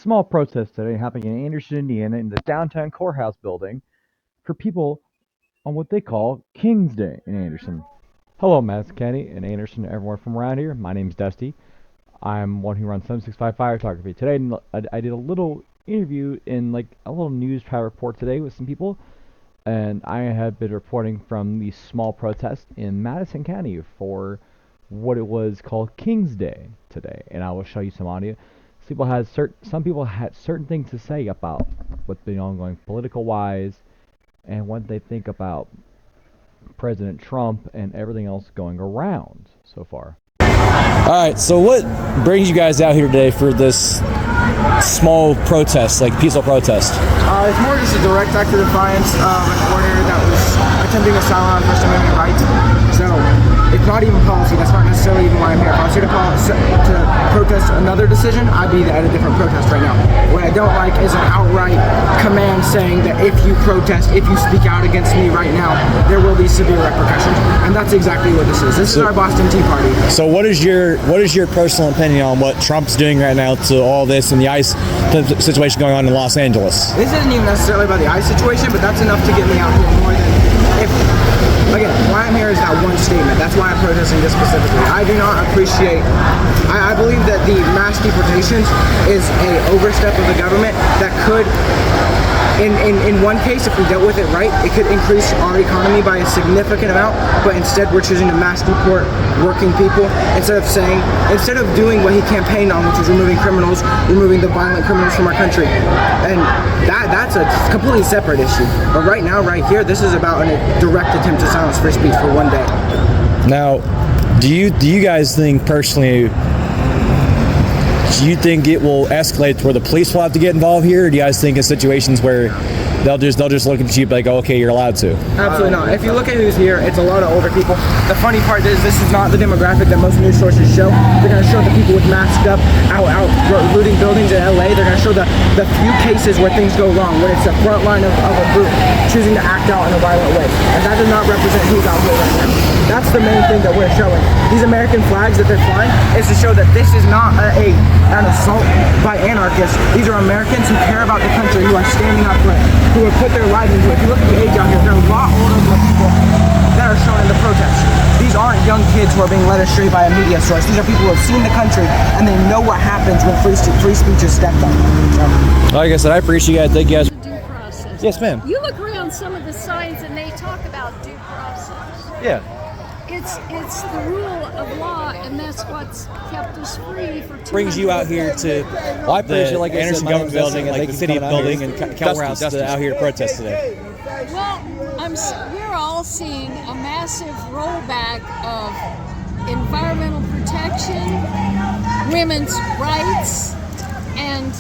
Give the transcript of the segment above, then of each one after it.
small protest today happening in Anderson, Indiana, in the downtown courthouse building for people on what they call King's Day in Anderson. Hello, Madison County and Anderson, everyone from around here. My name's Dusty. I'm one who runs 765 Fire Photography. Today, I did a little interview in like a little news report today with some people, and I have been reporting from the small protest in Madison County for what it was called King's Day today, and I will show you some audio. Some people had certain things to say about what's been ongoing political wise and what they think about President Trump and everything else going around so far. All right, so what brings you guys out here today for this small protest, like peaceful protest? It's more just a direct act of defiance of an order that was attempting to silence First Amendment rights. So it's not even policy. That's not necessarily even why I'm here. If I was here to protest another decision, I'd be at a different protest right now. What I don't like is an outright command saying that if you protest, if you speak out against me right now, there will be severe repercussions. And that's exactly what this is. This is our Boston Tea Party. So what is your personal opinion on what Trump's doing right now to all this and the ICE situation going on in Los Angeles? This isn't even necessarily about the ICE situation, but that's enough to get me out here more than if. Again, why I'm here is that one statement. That's why I'm protesting this specifically. I do not appreciate. I believe that the mass deportations is a overstep of the government that could. In one case, if we dealt with it right, it could increase our economy by a significant amount, but instead we're choosing to mass deport working people instead of doing what he campaigned on, which is removing the violent criminals from our country. And that's a completely separate issue. But right now, right here, this is about a direct attempt to silence free speech for one day. Now, do you guys think personally, do you think it will escalate to where the police will have to get involved here, or do you guys think in situations where they'll just look at you like, oh, okay, you're allowed to? Absolutely not. If you look at who's here, it's a lot of older people. The funny part is this is not the demographic that most news sources show. They're going to show the people with masked up out looting buildings in LA. They're going to show the few cases where things go wrong, when it's the front line of a group choosing to act out in a violent way. And that does not represent who's out here right now. That's the main thing that we're showing. These American flags that they're flying is to show that this is not an assault by anarchists. These are Americans who care about the country, who are standing up for it, who have put their lives into it. If you look at the age out here, they're a lot older than the people that are showing the protest. These aren't young kids who are being led astray by a media source. These are people who have seen the country and they know what happens when free speech is stepped on. Like I said, I appreciate you guys. Thank you guys. Due process. Yes, ma'am. You look around some of the signs and they talk about due process. Yeah. It's the rule of law, and that's what's kept us free for 200 Brings you out here to the Anderson Government Building and like the City Building and Calvert House out here to protest today. Well, we're all seeing a massive rollback of environmental protection, women's rights, and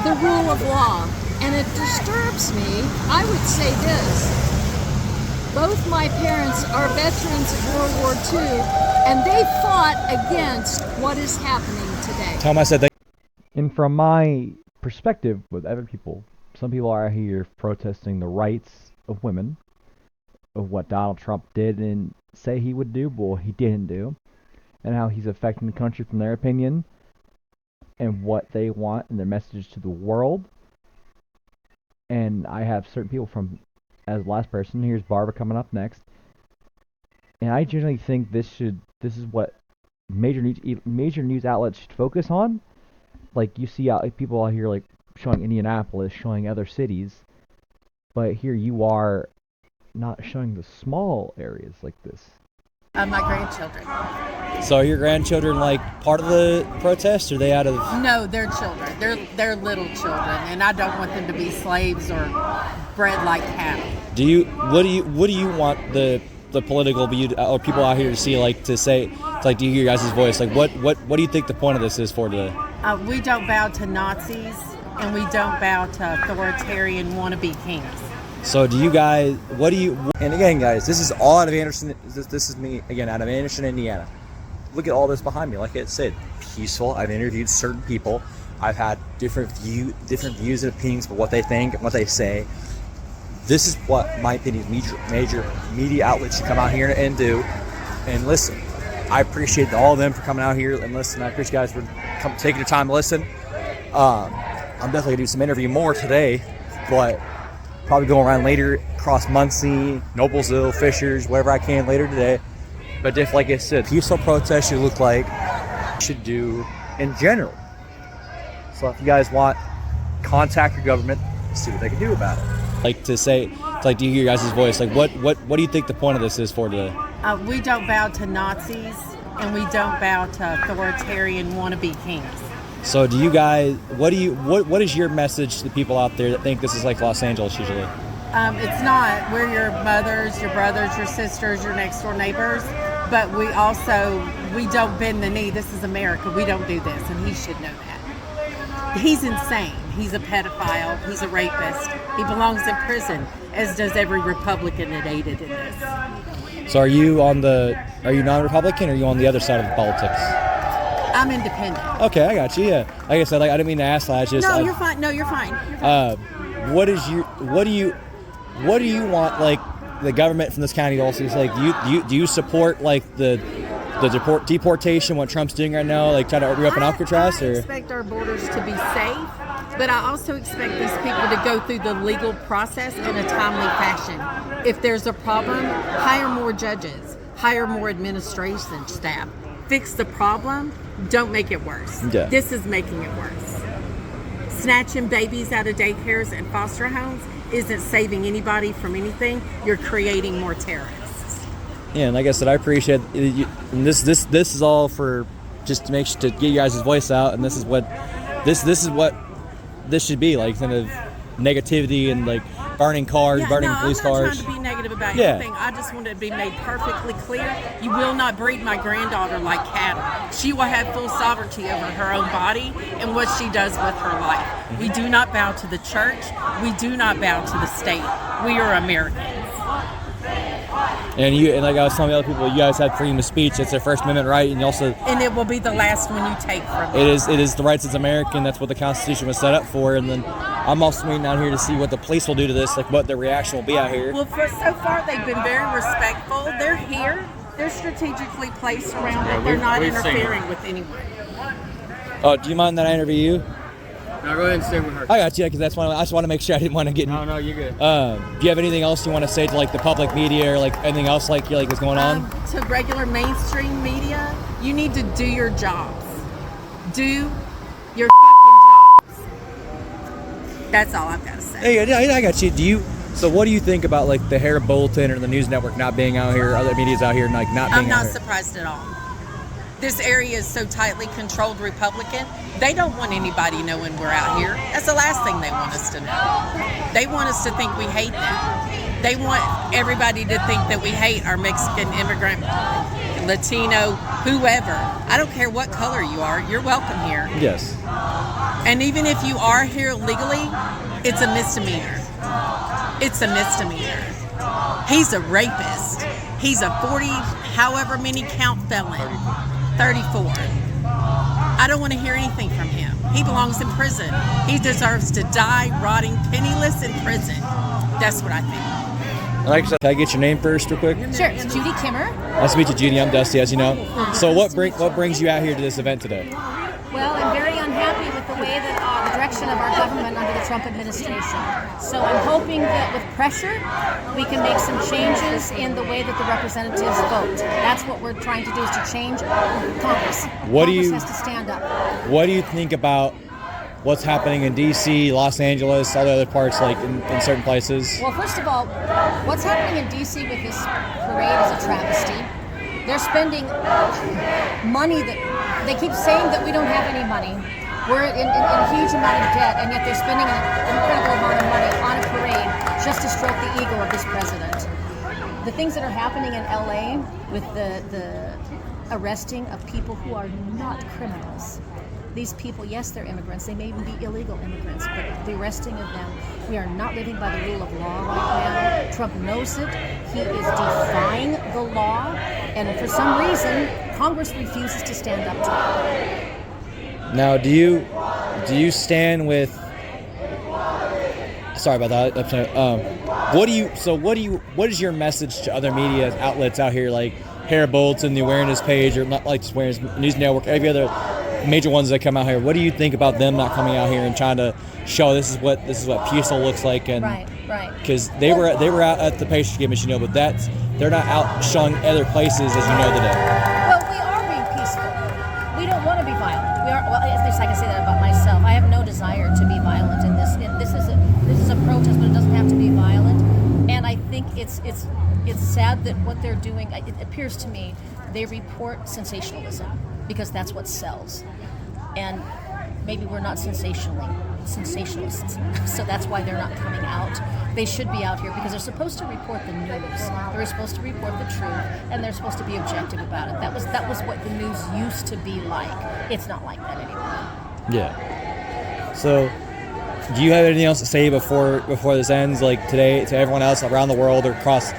the rule of law. And it disturbs me. I would say this. Both my parents are veterans of World War II, and they fought against what is happening today. Tell them I said that. And from my perspective with other people, some people are here protesting the rights of women, of what Donald Trump did and say he would do, but what he didn't do, and how he's affecting the country from their opinion, and what they want and their message to the world. And I have certain people from, as the last person, here's Barbara coming up next. And I generally think this is what major news outlets should focus on. Like you see people out here like showing Indianapolis, showing other cities, but here you are not showing the small areas like this. My grandchildren. So are your grandchildren like part of the protest, or are they out of? No, they're children. They're little children, and I don't want them to be slaves or bred like cattle. What do you want the political or people out here to see, like to say, to like to hear your guys' voice? Like what do you think the point of this is for today? We don't bow to Nazis, and we don't bow to authoritarian wannabe kings. So do you guys, and again guys, this is all out of Anderson, this is me, again, out of Anderson, Indiana. Look at all this behind me, like I said, peaceful. I've interviewed certain people. I've had different views and opinions of what they think and what they say. This is what my opinion major media outlets should come out here and do, and listen. I appreciate all of them for coming out here and listening. I appreciate you guys for taking your time to listen. I'm definitely gonna do some interview more today, but probably go around later across Muncie, Noblesville, Fishers, wherever I can later today. But if, like I said, peaceful protest should look like should do in general. So if you guys want, contact your government, see what they can do about it. Like to say, like to hear your guys' voice, like what do you think the point of this is for today? We don't bow to Nazis, and we don't bow to authoritarian wannabe kings. So do you guys, what is your message to the people out there that think this is like Los Angeles usually? It's not. We're your mothers, your brothers, your sisters, your next door neighbors. But we don't bend the knee. This is America. We don't do this, and he should know that. He's insane. He's a pedophile. He's a rapist. He belongs in prison, as does every Republican that aided in this. So are you non-Republican or are you on the other side of politics? I'm independent. Okay, I got you. Yeah, like I said, like I didn't mean to ask that. You're fine. No, you're fine. What do you want, like, the government from this county to also like? Do you support like the deportation, what Trump's doing right now, like trying to reopen Alcatraz? I expect our borders to be safe, but I also expect these people to go through the legal process in a timely fashion. If there's a problem, hire more judges, hire more administration staff, fix the problem. Don't make it worse. Yeah. This is making it worse. Snatching babies out of daycares and foster homes isn't saving anybody from anything. You're creating more terrorists. Yeah, and like I said, I appreciate it. And this is all for just to to get you guys' voice out, and this is what this should be like, kind of negativity and like burning cars, burning police cars. I'm not trying to be negative about anything. I just want it to be made perfectly clear. You will not breed my granddaughter like cattle. She will have full sovereignty over her own body and what she does with her life. We do not bow to the church. We do not bow to the state. We are Americans. And like I was telling the other people, you guys had freedom of speech. It's their First Amendment right, and you also. And it will be the last one you take from it. It is the rights as American. That's what the Constitution was set up for. And then I'm also waiting out here to see what the police will do to this, like what their reaction will be out here. Well, so far they've been very respectful. They're here. They're strategically placed around it. They're not interfering with anyone. Oh, do you mind that I interview you? No, go ahead and stay with her. I got you, because that's why I just want to make sure I didn't want to get. No, you're good. Do you have anything else you want to say to like the public media or like anything else like what's going on? To regular mainstream media, you need to do your jobs. Do your fucking jobs. That's all I've got to say. Hey, I got you. So what do you think about like the Herald Bulletin or the News Network not being out here, other media's out here, and like not being out here? I'm not surprised at all. This area is so tightly controlled Republican, they don't want anybody knowing we're out here. That's the last thing they want us to know. They want us to think we hate them. They want everybody to think that we hate our Mexican immigrant, Latino, whoever. I don't care what color you are, you're welcome here. Yes. And even if you are here legally, it's a misdemeanor. It's a misdemeanor. He's a rapist. He's a 40, however many count felon. 34. I don't want to hear anything from him. He belongs in prison. He deserves to die rotting penniless in prison. That's what I think. Like I said, can I get your name first real quick? Sure, it's Judy Kimmer. Nice to meet you, Judy. I'm Dusty, as you know. So what brings you out here to this event today? Well, I'm very unhappy with the way that the direction of our government under the Trump administration. So I'm hoping that with pressure, we can make some changes in the way that the representatives vote. That's what we're trying to do, is to change Congress. Congress has to stand up. What do you think about what's happening in D.C., Los Angeles, all the other parts, like in certain places? Well, first of all, what's happening in D.C. with this parade is a travesty. They're spending money that they keep saying that we don't have any money. We're in a huge amount of debt, and yet they're spending an incredible amount of money on a parade just to stroke the ego of this president. The things that are happening in LA with the arresting of people who are not criminals. These people, yes, they're immigrants. They may even be illegal immigrants, but the arresting of them, we are not living by the rule of law right now. Trump knows it. He is defying the law, and for some reason, Congress refuses to stand up to it. Now, do you stand with? Sorry about that. What is your message to other media outlets out here, like Herald Bulletin, the Awareness Page, or not like just Awareness News Network, every other major ones that come out here. What do you think about them not coming out here and trying to show this is what peaceful looks like? And Right. because they were out at the Pacers game, as you know, but they're not out showing other places, as you know, today. Well, we are being peaceful. We don't want to be violent. We are. Well, at least I can say that about myself. I have no desire to be violent in this. This is a protest, but it doesn't have to be violent. And I think it's sad that what they're doing. It appears to me they report sensationalism because that's what sells. And maybe we're not sensationalists, so that's why they're not coming out. They should be out here because they're supposed to report the news. They're supposed to report the truth, and they're supposed to be objective about it. That was what the news used to be like. It's not like that anymore. Yeah. So, do you have anything else to say before this ends, like today, to everyone else around the world or across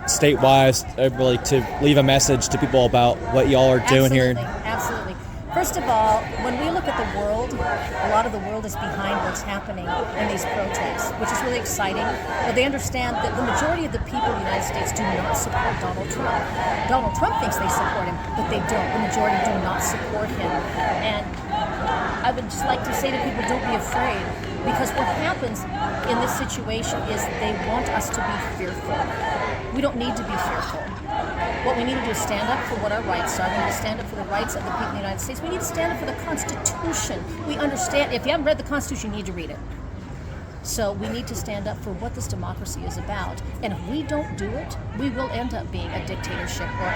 statewide, really to leave a message to people about what y'all are doing here? Absolutely. First of all, when we look at the world, a lot of the world is behind what's happening in these protests, which is really exciting. But they understand that the majority of the people in the United States do not support Donald Trump. Donald Trump thinks they support him, but they don't. The majority do not support him. And I would just like to say to people, don't be afraid, because what happens in this situation is they want us to be fearful. We don't need to be fearful. What we need to do is stand up for what our rights are. We need to stand up for the rights of the people in the United States. We need to stand up for the Constitution. We understand, if you haven't read the Constitution, you need to read it. So we need to stand up for what this democracy is about. And if we don't do it, we will end up being a dictatorship, or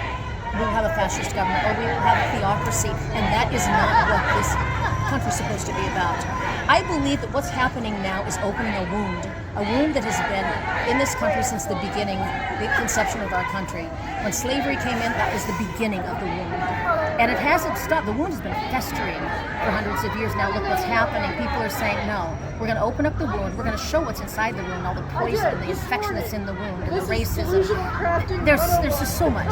we'll have a fascist government, or we will have a theocracy. And that is not what this country's supposed to be about. I believe that what's happening now is opening a wound that has been in this country since the beginning, the conception of our country. When slavery came in, that was the beginning of the wound. And it hasn't stopped. The wound has been festering for hundreds of years now. Look what's happening. People are saying, no, we're going to open up the wound. We're going to show what's inside the wound, all the poison and the infection that's in the wound, and the racism. There's just so much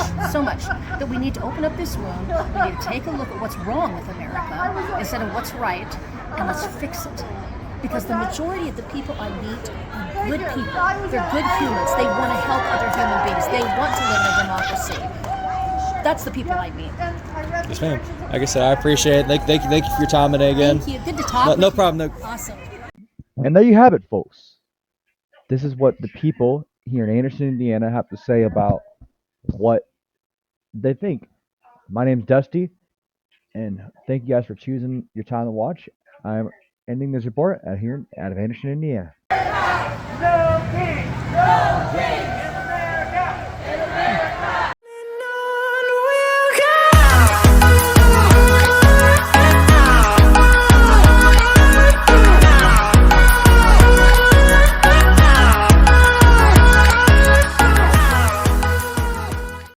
that we need to open up this wound. We need to take a look at what's wrong with America instead of what's right, and let's fix it. Because the majority of the people I meet are good people. They're good humans. They want to help other human beings. They want to live in a democracy. That's the people I meet. Yes, ma'am. Like I said, I appreciate it. Thank you for your time today again. Thank you. Good to talk. No problem. No. Awesome. And there you have it, folks. This is what the people here in Anderson, Indiana have to say about what they think. My name's Dusty, and thank you guys for choosing your time to watch. I'm ending this report out of Anderson, Indiana. No king! No king!